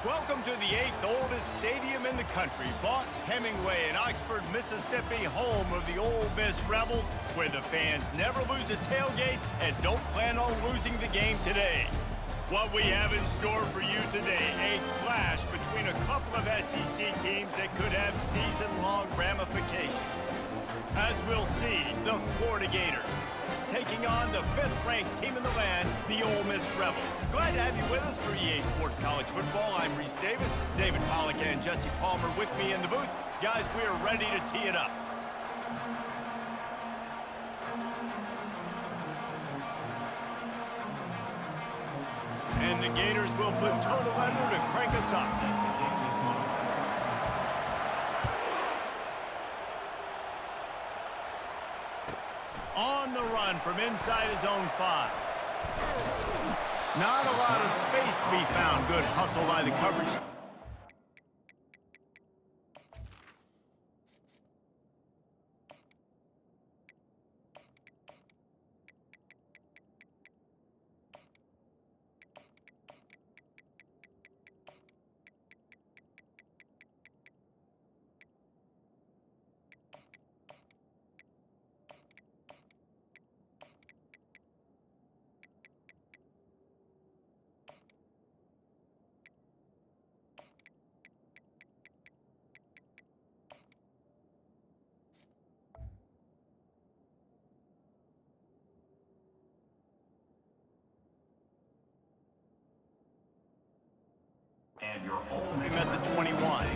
Welcome to the 8th oldest stadium in the country, Vaught Hemingway in Oxford, Mississippi, home of the Ole Miss Rebels, where the fans never lose a tailgate and don't plan on losing the game today. What we have in store for you today, a clash between a couple of SEC teams that could have season-long ramifications. As we'll see, the Florida Gators taking on the 5th-ranked team in the land, the Ole Miss Rebels. Glad to have you with us for EA Sports College Football. I'm Reese Davis, David Pollack and Jesse Palmer with me in the booth. Guys, we are ready to tee it up. And the Gators will put total leather to crank us up. On the run from inside his own 5. Not a lot of space to be found. Good hustle by the coverage. And your only at the 21.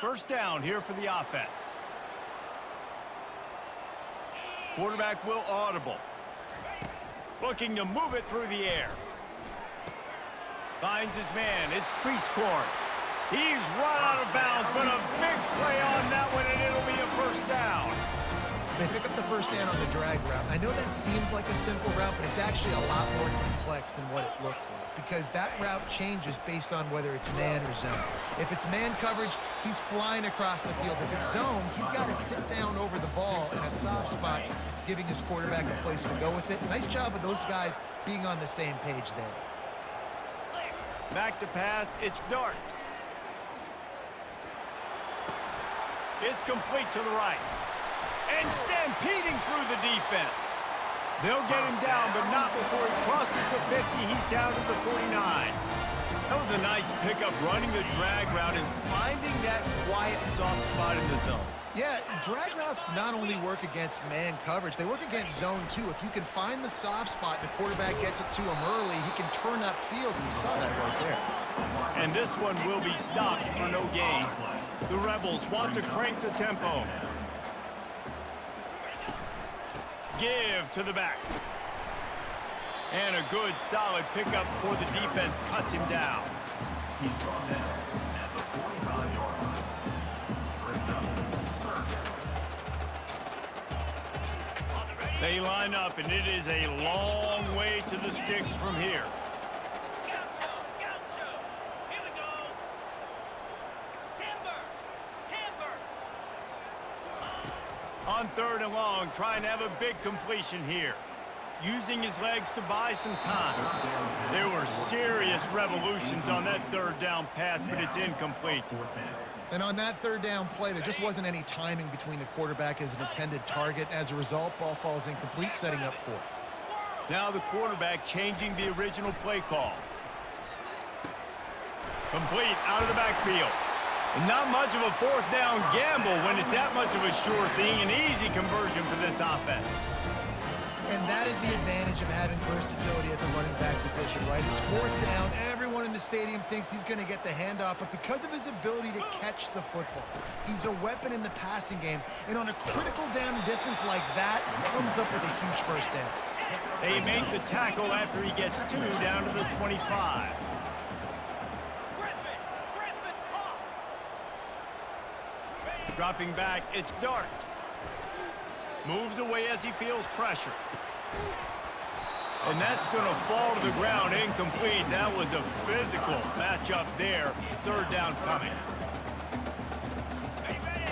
First down here for the offense. Quarterback will audible. Looking to move it through the air. Finds his man. It's crease court. He's run out of bounds, but a big play on that one, and it'll be a first down. They pick up the first down on the drag route. I know that seems like a simple route, but it's actually a lot more complex than what it looks like because that route changes based on whether it's man or zone. If it's man coverage, he's flying across the field. If it's zone, he's got to sit down over the ball in a soft spot, giving his quarterback a place to go with it. Nice job of those guys being on the same page there. Back to pass, it's Dart. It's complete to the right. And stampeding through the defense. They'll get him down, but not before he crosses the 50. He's down to the 49. That was a nice pickup, running the drag route and finding that quiet, soft spot in the zone. Yeah, drag routes not only work against man coverage, they work against zone too. If you can find the soft spot, the quarterback gets it to him early, he can turn upfield, and you saw that right there. And this one will be stopped for no gain. The Rebels want to crank the tempo. Give to the back. And a good, solid pickup before the defense cuts him down. he's brought down at the 45-yard line. They line up, and it is a long way to the sticks from here. Here we go. Timber. On 3rd and long, trying to have a big completion here. Using his legs to buy some time. There were serious revolutions on that 3rd down pass, but it's incomplete. And on that 3rd down play, there just wasn't any timing between the quarterback and his intended target. As a result, ball falls incomplete, setting up 4th. Now the quarterback changing the original play call. Complete out of the backfield. And not much of a 4th down gamble when it's that much of a sure thing, an easy conversion for this offense. And that is the advantage of having versatility at the running back position, right? It's 4th down. Everyone in the stadium thinks he's going to get the handoff, but because of his ability to catch the football, he's a weapon in the passing game. And on a critical down distance like that, comes up with a huge first down. They make the tackle after he gets 2 down to the 25. Dropping back, it's Dart. Moves away as he feels pressure. And that's going to fall to the ground incomplete. That was a physical matchup there. Third down coming.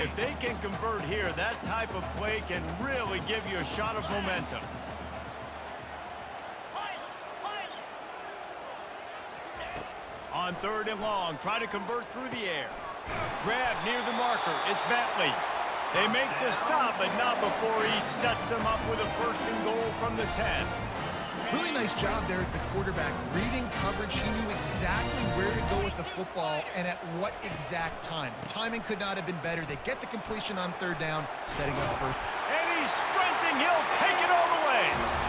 If they can convert here, that type of play can really give you a shot of momentum. On third and long, try to convert through the air. Grab near the marker. It's Bentley. They make the stop, but not before he sets them up with a first and goal from the 10. Really nice job there at the quarterback. Reading coverage, he knew exactly where to go with the football and at what exact time. The timing could not have been better. They get the completion on third down, setting up first. And he's sprinting. He'll take it all the way.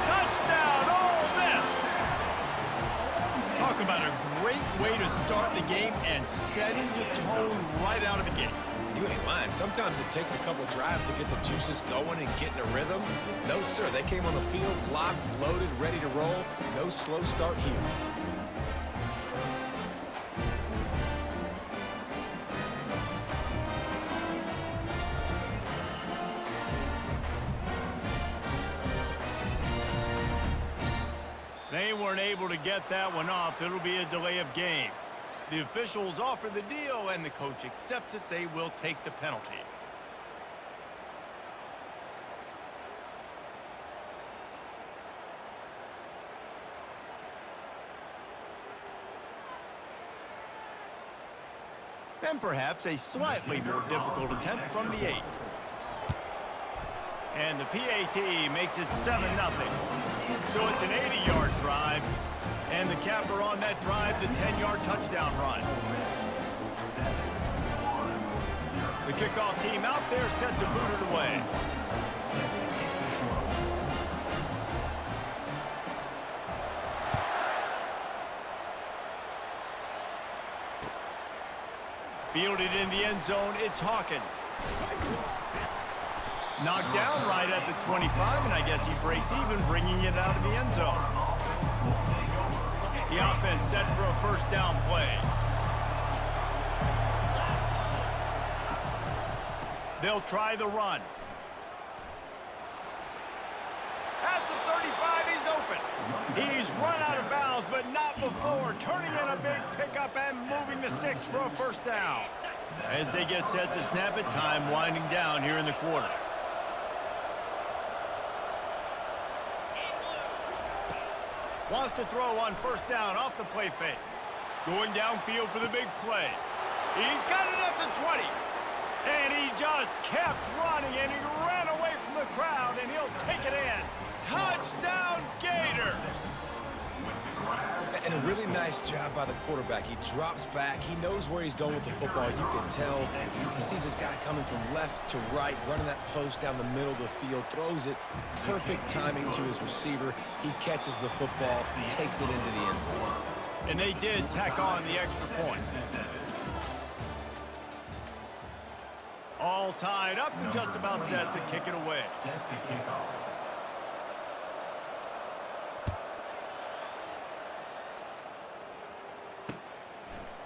Touchdown, Ole Miss. Talk about a great way to start the game and setting the tone right out of the gate. You ain't lying. Sometimes it takes a couple drives to get the juices going and get in a rhythm. No, sir. They came on the field locked, loaded, ready to roll. No slow start here. They weren't able to get that one off. It'll be a delay of game. The officials offer the deal, and the coach accepts it. They will take the penalty. And perhaps a slightly more difficult attempt from the 8. And the PAT makes it 7-0. So it's an 80-yard drive. And the capper on that drive, the 10-yard touchdown run. The kickoff team out there set to boot it away. Fielded in the end zone, it's Hawkins. Knocked down right at the 25, and I guess he breaks even, bringing it out of the end zone. The offense set for a first down play. They'll try the run. At the 35, he's open. He's run out of bounds, but not before turning in a big pickup and moving the sticks for a first down. As they get set to snap it, time winding down here in the quarter. Wants to throw on first down off the play fake. Going downfield for the big play. He's got it at the 20. And he just kept running, and he ran away from the crowd, and he'll take it in. Touchdown, Gators! And a really nice job by the quarterback. He drops back. He knows where he's going with the football. You can tell. He sees this guy coming from left to right, running that post down the middle of the field, throws it. Perfect timing to his receiver. He catches the football, takes it into the end zone. And they did tack on the extra point. All tied up and just about set to kick it away. Set to kick off.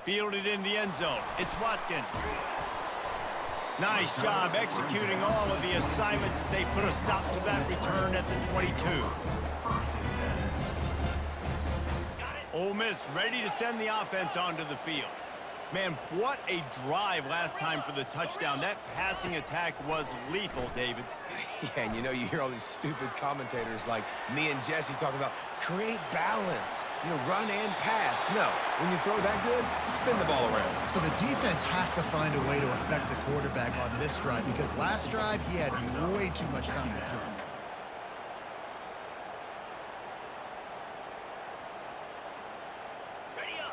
Fielded in the end zone. It's Watkins. Nice job executing all of the assignments as they put a stop to that return at the 22. Ole Miss ready to send the offense onto the field. Man, what a drive last time for the touchdown. That passing attack was lethal, David. Yeah, and you know, you hear all these stupid commentators like me and Jesse talking about create balance, you know, run and pass. No, when you throw that good, spin the ball around. So the defense has to find a way to affect the quarterback on this drive, because last drive he had way too much time to throw.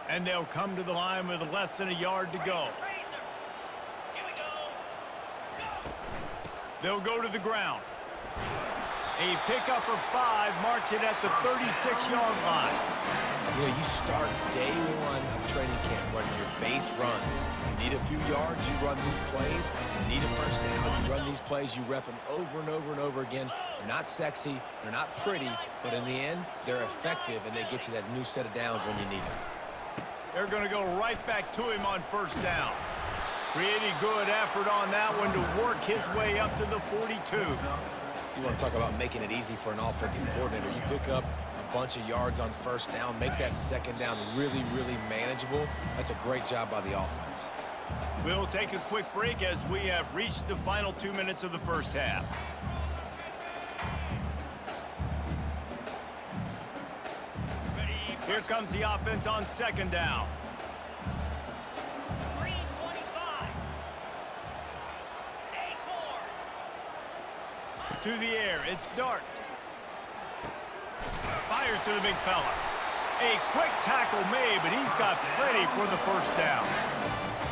And they'll come to the line with less than a yard to go. They'll go to the ground. A pickup of 5, marching at the 36-yard line. You know, you start day one of training camp running your base runs. You need a few yards, you run these plays. You need a first down, you run these plays. You rep them over and over and over again. They're not sexy, they're not pretty, but in the end, they're effective, and they get you that new set of downs when you need them. They're going to go right back to him on first down. Pretty good effort on that one to work his way up to the 42. You want to talk about making it easy for an offensive coordinator. You pick up a bunch of yards on first down, make that second down really, really manageable. That's a great job by the offense. We'll take a quick break as we have reached the final 2 minutes of the first half. Here comes the offense on second down. 3:25. To the air, it's Dart. Fires to the big fella. A quick tackle made, but he's got plenty for the first down.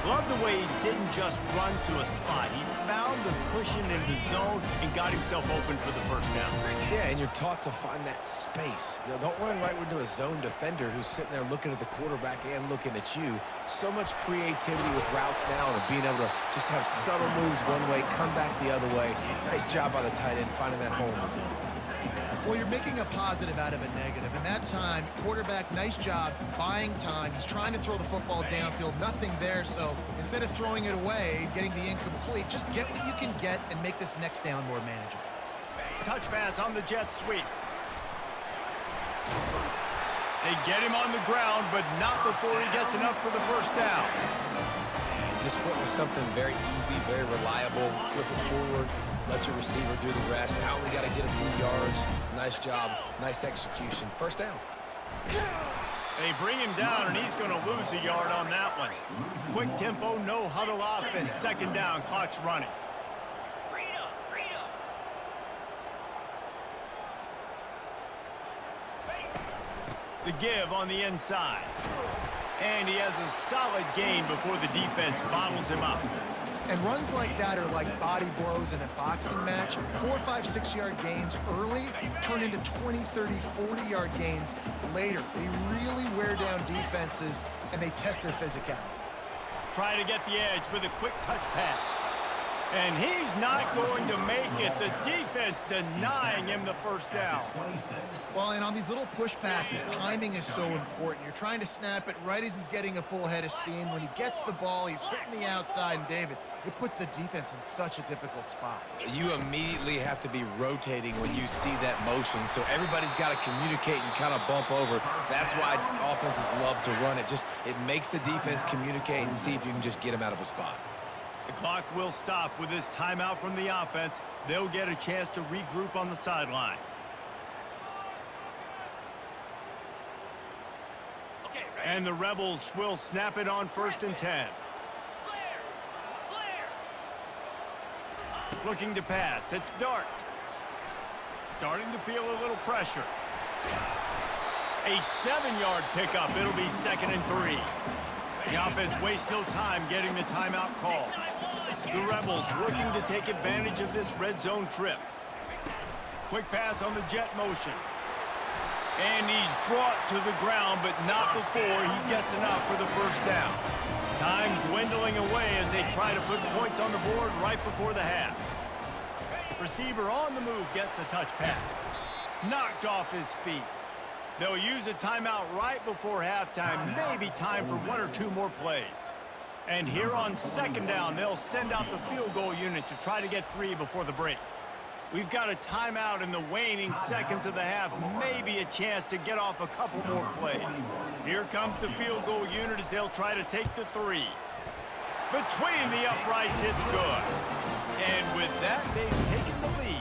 Love the way he didn't just run to a spot. He found the cushion in the zone and got himself open for the first down. Yeah, and you're taught to find that space. You know, don't run right into a zone defender who's sitting there looking at the quarterback and looking at you. So much creativity with routes now and being able to just have subtle moves one way, come back the other way. Nice job by the tight end finding that hole in the zone. Well, you're making a positive out of a negative. And that time, quarterback, nice job, buying time. He's trying to throw the football downfield, nothing there. So instead of throwing it away, getting the incomplete, just get what you can get and make this next down more manageable. Touch pass on the jet sweep. They get him on the ground, but not before he gets enough for the first down. And just went with something very easy, very reliable. Flip it forward. Let your receiver do the rest. I only got to get a few yards. Nice job. Nice execution. First down. They bring him down, and he's going to lose a yard on that one. Quick tempo, no huddle offense. Second down, clock's running. The give on the inside. And he has a solid gain before the defense bottles him up. And runs like that are like body blows in a boxing match. 4, 5, 6 yard gains early turn into 20, 30, 40-yard gains later. They really wear down defenses, and they test their physicality. Try to get the edge with a quick touch pass. And he's not going to make it. The defense denying him the first down. Well, and on these little push passes, timing is so important. You're trying to snap it right as he's getting a full head of steam. When he gets the ball, he's hitting the outside, and David, it puts the defense in such a difficult spot. You immediately have to be rotating when you see that motion, so everybody's got to communicate and kind of bump over. That's why offenses love to run it. It makes the defense communicate and see if you can just get him out of a spot. The clock will stop with this timeout from the offense. They'll get a chance to regroup on the sideline. And the Rebels will snap it on 1st and 10. Looking to pass. It's Dart. Starting to feel a little pressure. A 7-yard pickup. It'll be 2nd and 3. The offense wastes no time getting the timeout call. The Rebels looking to take advantage of this red zone trip. Quick pass on the jet motion. And he's brought to the ground, but not before he gets enough for the first down. Time dwindling away as they try to put points on the board right before the half. Receiver on the move gets the touch pass. Knocked off his feet. They'll use a timeout right before halftime, maybe time for 1 or 2 more plays. And here on 2nd down, they'll send out the field goal unit to try to get 3 before the break. We've got a timeout in the waning seconds of the half, maybe a chance to get off a couple more plays. Here comes the field goal unit as they'll try to take the 3. Between the uprights, it's good. And with that, they've taken the lead.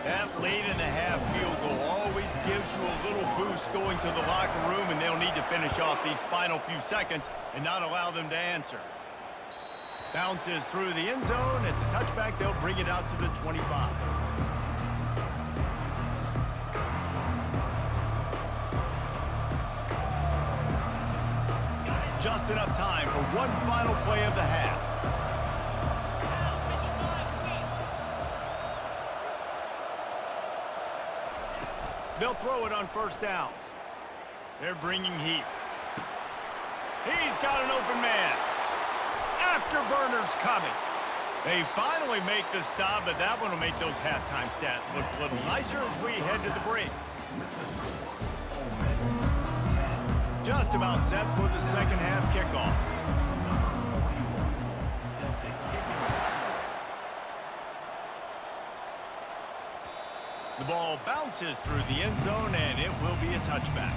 That late-in-the-half field goal always gives you a little boost going to the locker room, and they'll need to finish off these final few seconds and not allow them to answer. Bounces through the end zone. It's a touchback. They'll bring it out to the 25. Just enough time for one final play of the half. They'll throw it on 1st down. They're bringing heat. He's got an open man. Afterburner's coming. They finally make the stop, but that one will make those halftime stats look a little nicer as we head to the break. Just about set for the 2nd half kickoff. The ball bounces through the end zone, and it will be a touchback.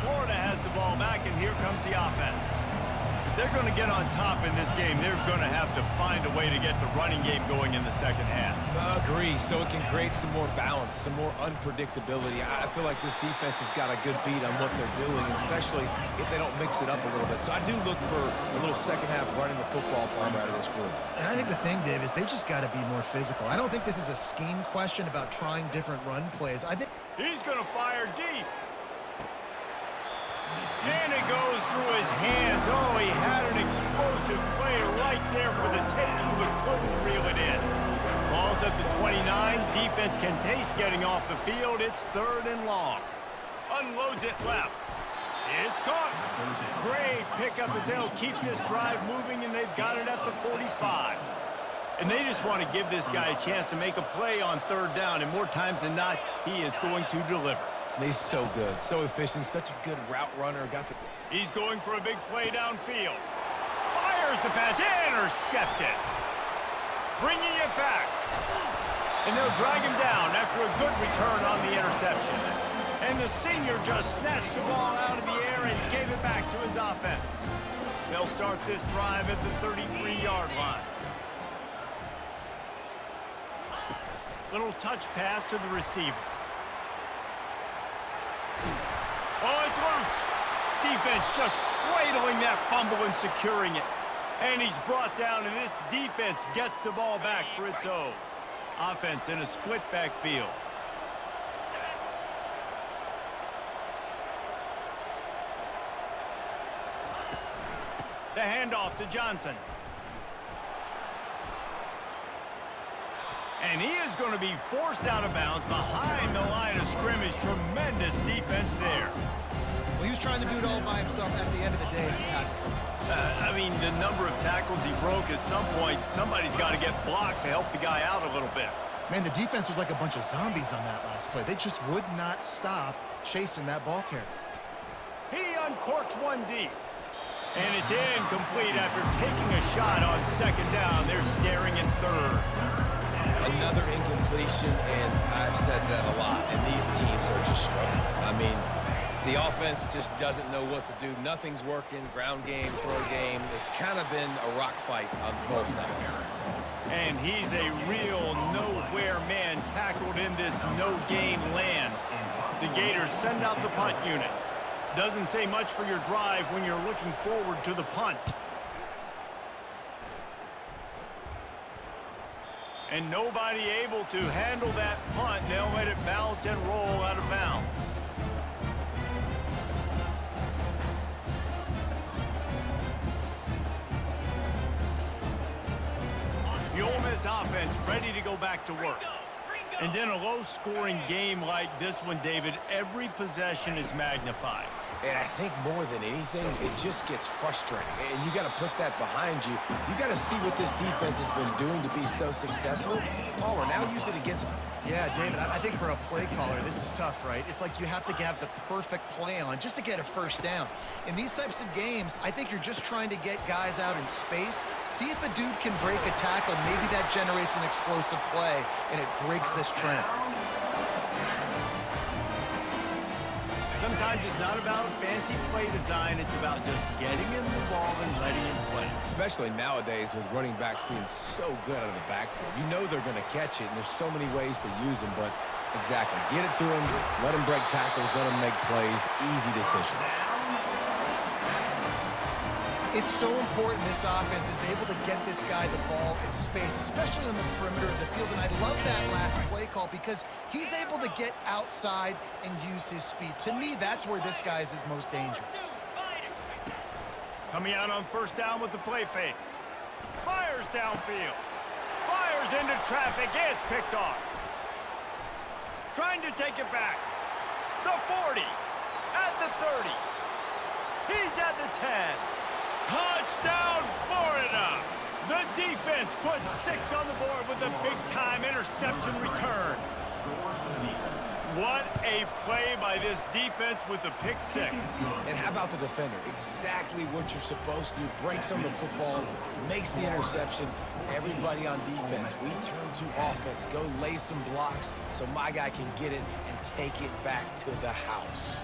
Florida has the ball back, and here comes the offense. If they're going to get on top in this game, they're going to have to find a way to get the running game going in the second half. Agree, so it can create some more balance, some more unpredictability. I feel like this defense has got a good beat on what they're doing, especially if they don't mix it up a little bit. So I do look for a little second half running the football from out of this group. And I think the thing, Dave, is they just got to be more physical. I don't think this is a scheme question about trying different run plays. I think he's going to fire deep. And it goes through his hands. Oh, he had an explosive play right there for the taking, but couldn't reel it in. Ball's at the 29. Defense can taste getting off the field. It's 3rd and long. Unloads it left. It's caught. Great pickup as they'll keep this drive moving, and they've got it at the 45. And they just want to give this guy a chance to make a play on 3rd down, and more times than not, he is going to deliver. He's so good, so efficient, such a good route runner. He's going for a big play downfield. Fires the pass, intercepted. Bringing it back. And they'll drag him down after a good return on the interception. And the senior just snatched the ball out of the air and gave it back to his offense. They'll start this drive at the 33-yard line. Little touch pass to the receiver. Oh, it's loose. Defense just cradling that fumble and securing it. And he's brought down, and this defense gets the ball back for its own. Offense in a split backfield. The handoff to Johnson. And he is going to be forced out of bounds behind the line of scrimmage. Tremendous defense there. well, he was trying to do it all by himself. At the end of the day, it's a tackle for loss. I mean, the number of tackles he broke, at some point, somebody's got to get blocked to help the guy out a little bit. Man, the defense was like a bunch of zombies on that last play. They just would not stop chasing that ball carrier. He uncorks one deep. And it's incomplete after taking a shot on second down. They're staring in third. Another incompletion, and I've said that a lot, and these teams are just struggling. I mean, the offense just doesn't know what to do. Nothing's working, ground game, throw game. It's kind of been a rock fight on both sides. And he's a real nowhere man tackled in this no-gain land. The Gators send out the punt unit. Doesn't say much for your drive when you're looking forward to the punt. And nobody able to handle that punt. They'll let it bounce and roll out of bounds. The Ole Miss offense ready to go back to work. And in a low-scoring game like this one, David, every possession is magnified. And I think more than anything, it just gets frustrating. And you got to put that behind you. You got to see what this defense has been doing to be so successful. Pollard, now use it against them. Yeah, David, I think for a play caller, this is tough, right? It's like you have to have the perfect play on just to get a first down. In these types of games, I think you're just trying to get guys out in space, see if a dude can break a tackle. Maybe that generates an explosive play, and it breaks this trend. Sometimes it's not about fancy play design. It's about just getting in the ball and letting him play. Especially nowadays with running backs being so good out of the backfield. You know they're going to catch it, and there's so many ways to use them. But exactly, get it to him, let him break tackles, let him make plays. Easy decision. It's so important this offense is able to get this guy the ball in space, especially on the perimeter of the field. And I love that last play call because he's able to get outside and use his speed. To me, that's where this guy is his most dangerous. Coming out on first down with the play fake. Fires downfield. Fires into traffic. It's picked off. Trying to take it back. The 40. At the 30. He's at the 10. Touchdown, Florida! The defense puts 6 on the board with a big-time interception return. scores for the defense. What a play by this defense with the pick six. And how about the defender? Exactly what you're supposed to do. Breaks on the football, makes the interception. Everybody on defense, we turn to offense. Go lay some blocks so my guy can get it and take it back to the house.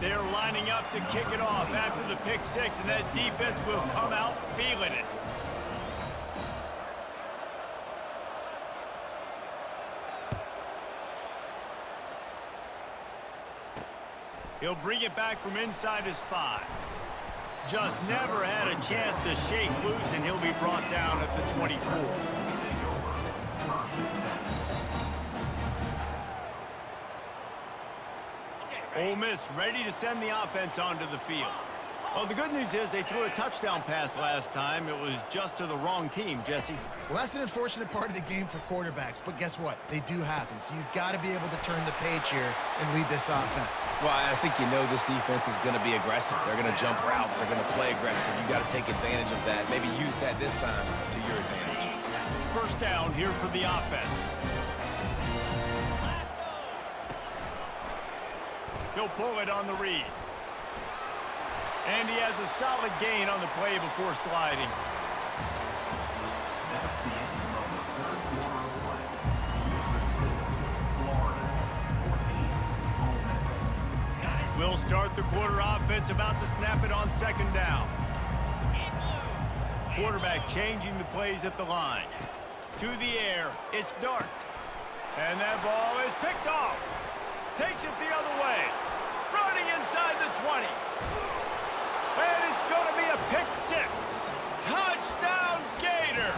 They're lining up to kick it off after the pick six, and that defense will come out feeling it. He'll bring it back from inside his 5. Just never had a chance to shake loose, and he'll be brought down at the 24. Ole Miss ready to send the offense onto the field. Well, the good news is they threw a touchdown pass last time. It was just to the wrong team, Jesse. Well, that's an unfortunate part of the game for quarterbacks, but guess what? They do happen. So you've got to be able to turn the page here and lead this offense. Well, I think you know this defense is going to be aggressive. They're going to jump routes. They're going to play aggressive. You've got to take advantage of that. Maybe use that this time to your advantage. First down here for the offense. He'll pull it on the read. And he has a solid gain on the play before sliding. That's the end of the third quarter of play. Florida, 14, Ole Miss. We'll start the quarter offense, about to snap it on second down. Quarterback changing the plays at the line. To the air, it's Dart. And that ball is picked off. Takes it the other way. Running inside the 20. And it's going to be a pick six. Touchdown, Gator.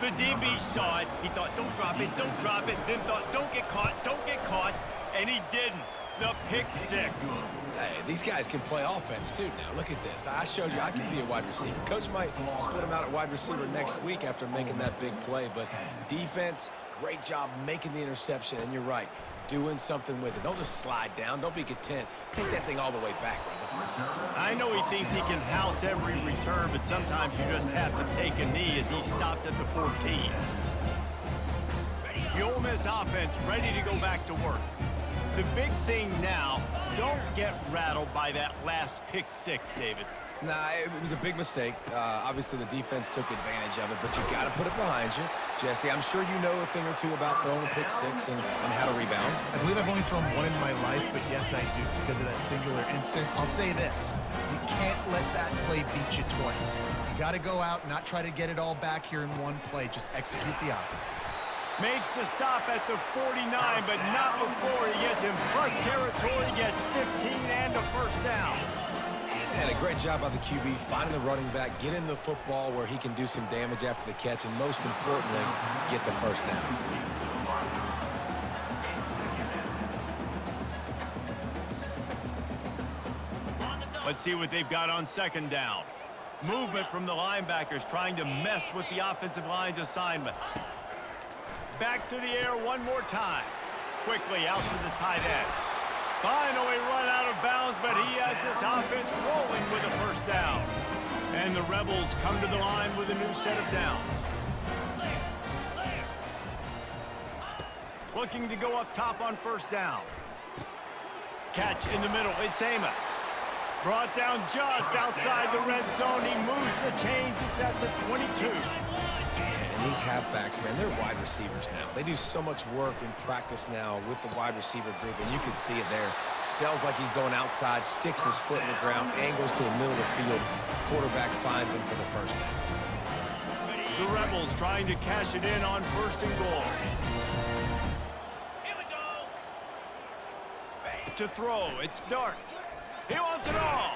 The DB saw it. He thought, don't drop it, don't drop it. Then thought, don't get caught. And he didn't. The pick six. Hey, these guys can play offense, too, now. Look at this. I showed you I can be a wide receiver. Coach might split him out at wide receiver next week after making that big play. But defense, great job making the interception. And you're right, doing something with it. Don't just slide down. Don't be content. Take that thing all the way back, brother. I know he thinks he can house every return, but sometimes you just have to take a knee as he stopped at the 14. The Ole Miss offense ready to go back to work. The big thing now, don't get rattled by that last pick six, David. Nah, it was a big mistake. Obviously, the defense took advantage of it, but you got to put it behind you. Jesse, I'm sure you know a thing or two about throwing a pick six and how to rebound. I believe I've only thrown one in my life, but yes, I do because of that singular instance. I'll say this. You can't let that play beat you twice. You got to go out and not try to get it all back here in one play. Just execute the offense. Makes the stop at the 49, but not before he gets in plus territory, gets 15 and a first down. And a great job by the QB finding the running back, getting the football where he can do some damage after the catch, and most importantly, get the first down. Let's see what they've got on second down. Movement from the linebackers trying to mess with the offensive line's assignments. Back to the air one more time. Quickly out to the tight end. Finally run out of bounds, but he has this offense rolling with a first down. And the Rebels come to the line with a new set of downs. Looking to go up top on first down. Catch in the middle, it's Amos. Brought down just outside the red zone. He moves the chains, it's at the 22. And these halfbacks, man, they're wide receivers now. They do so much work in practice now with the wide receiver group, and you can see it there. Sells like he's going outside, sticks his foot in the ground, angles to the middle of the field. Quarterback finds him for the first down. The Rebels trying to cash it in on first and goal. Here we go. To throw, it's Dart. He wants it all.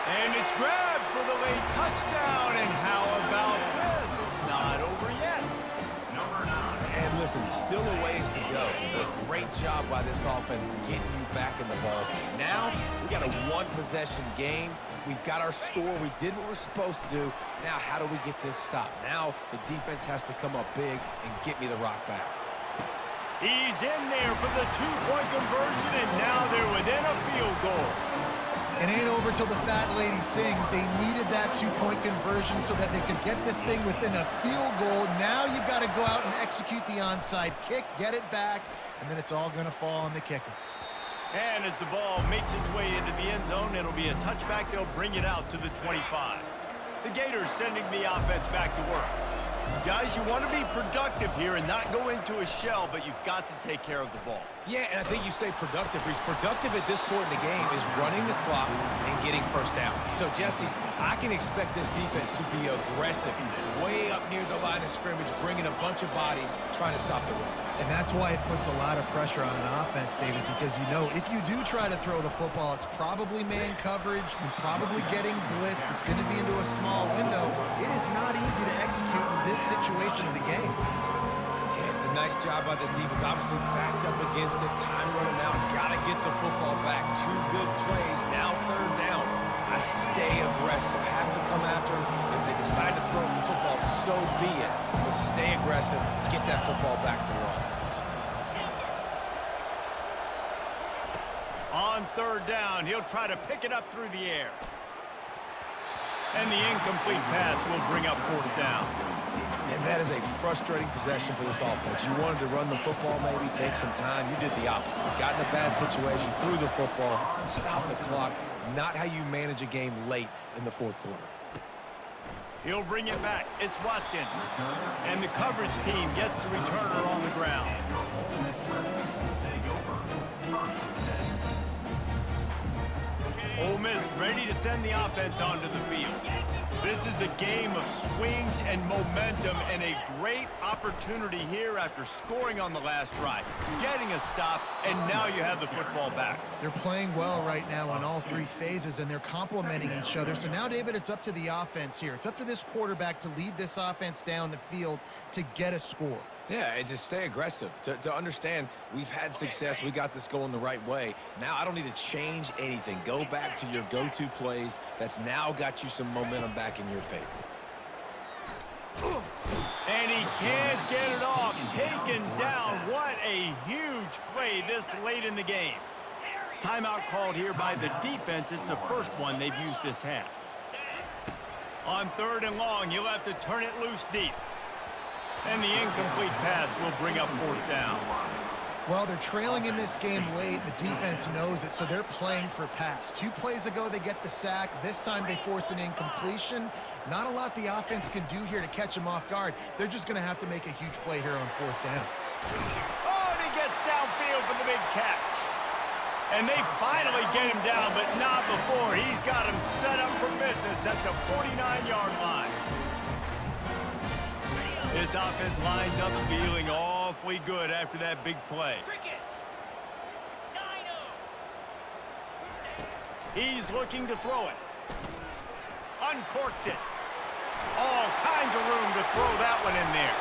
And it's grabbed for the late touchdown. And how about this? It's not over yet. Number 9. And listen, still a ways to go. But great job by this offense getting you back in the ball game. Now, we got a one-possession game. We've got our score. We did what we're supposed to do. Now, how do we get this stopped? Now, the defense has to come up big and get me the rock back. He's in there for the two-point conversion, and now they're within a field goal. It ain't over till the fat lady sings. They needed that two-point conversion so that they could get this thing within a field goal. Now you've got to go out and execute the onside kick, get it back, and then it's all going to fall on the kicker. And as the ball makes its way into the end zone, it'll be a touchback. They'll bring it out to the 25. The Gators sending the offense back to work. Guys, you want to be productive here and not go into a shell, but you've got to take care of the ball. Yeah, and I think you say productive. He's productive at this point in the game is running the clock and getting first down. So, Jesse, I can expect this defense to be aggressive, way up near the line of scrimmage, bringing a bunch of bodies, trying to stop the run. And that's why it puts a lot of pressure on an offense, David, because you know if you do try to throw the football, it's probably man coverage, and probably getting blitzed. It's going to be into a small window. It is not easy to execute in this situation of the game. Yeah, it's a nice job by this defense. Obviously backed up against it. Time running out. Got to get the football back. Two good plays. Now third down. I stay aggressive. Have to come after him. If they decide to throw the football, so be it. But stay aggressive. Get that football back for your offense. On third down, he'll try to pick it up through the air. And the incomplete pass will bring up fourth down. And that is a frustrating possession for this offense. You wanted to run the football, maybe take some time. You did the opposite. Got in a bad situation, threw the football, stopped the clock. Not how you manage a game late in the fourth quarter. He'll bring it back. It's Watkins. And the coverage team gets the returner on the ground. Ole Miss ready to send the offense onto the field. This is a game of swings and momentum and a great opportunity here after scoring on the last drive, getting a stop, and now you have the football back. They're playing well right now on all three phases, and they're complementing each other. So now, David, it's up to the offense here. It's up to this quarterback to lead this offense down the field to get a score. Yeah, and to stay aggressive, to understand we've had success, we got this going the right way. Now I don't need to change anything. Go back to your go-to plays. That's now got you some momentum back in your favor. And he can't get it off. Taken down. What a huge play this late in the game. Timeout called here by the defense. It's the first one they've used this half. On third and long, you'll have to turn it loose deep. And the incomplete pass will bring up fourth down. Well, they're trailing in this game late. The defense knows it, so they're playing for pass. 2 plays ago, they get the sack. This time, they force an incompletion. Not a lot the offense can do here to catch them off guard. They're just going to have to make a huge play here on fourth down. Oh, and he gets downfield for the big catch. And they finally get him down, but not before. He's got him set up for business at the 49-yard line. This offense lines up feeling awfully good after that big play. He's looking to throw it. Uncorks it. All kinds of room to throw that one in there.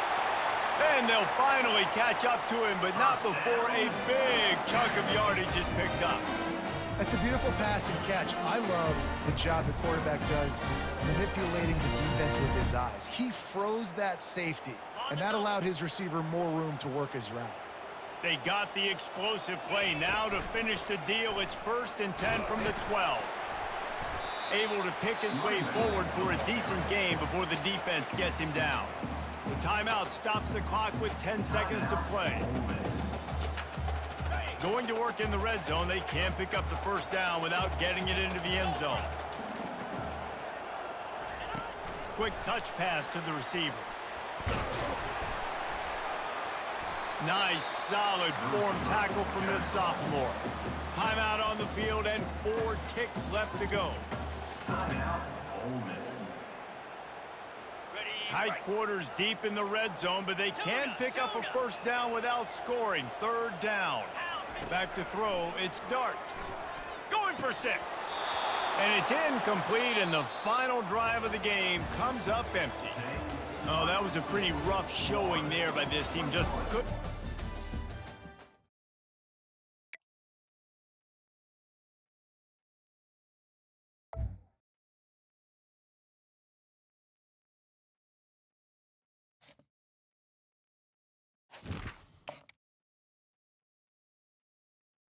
And they'll finally catch up to him, but not before a big chunk of yardage is picked up. That's a beautiful pass and catch. I love the job the quarterback does manipulating the defense with his eyes. He froze that safety, and that allowed his receiver more room to work his route. They got the explosive play. Now to finish the deal, it's 1st and 10 from the 12. Able to pick his way forward for a decent game before the defense gets him down. The timeout stops the clock with 10 seconds to play. Going to work in the red zone, they can't pick up the first down without getting it into the end zone. Quick touch pass to the receiver. Nice, solid form tackle from this sophomore. Timeout on the field and 4 ticks left to go. Tight quarters deep in the red zone, but they can pick up a first down without scoring. 3rd down. Back to throw, it's Dart. Going for 6. And it's incomplete, and the final drive of the game comes up empty. Oh, that was a pretty rough showing there by this team. Just couldn't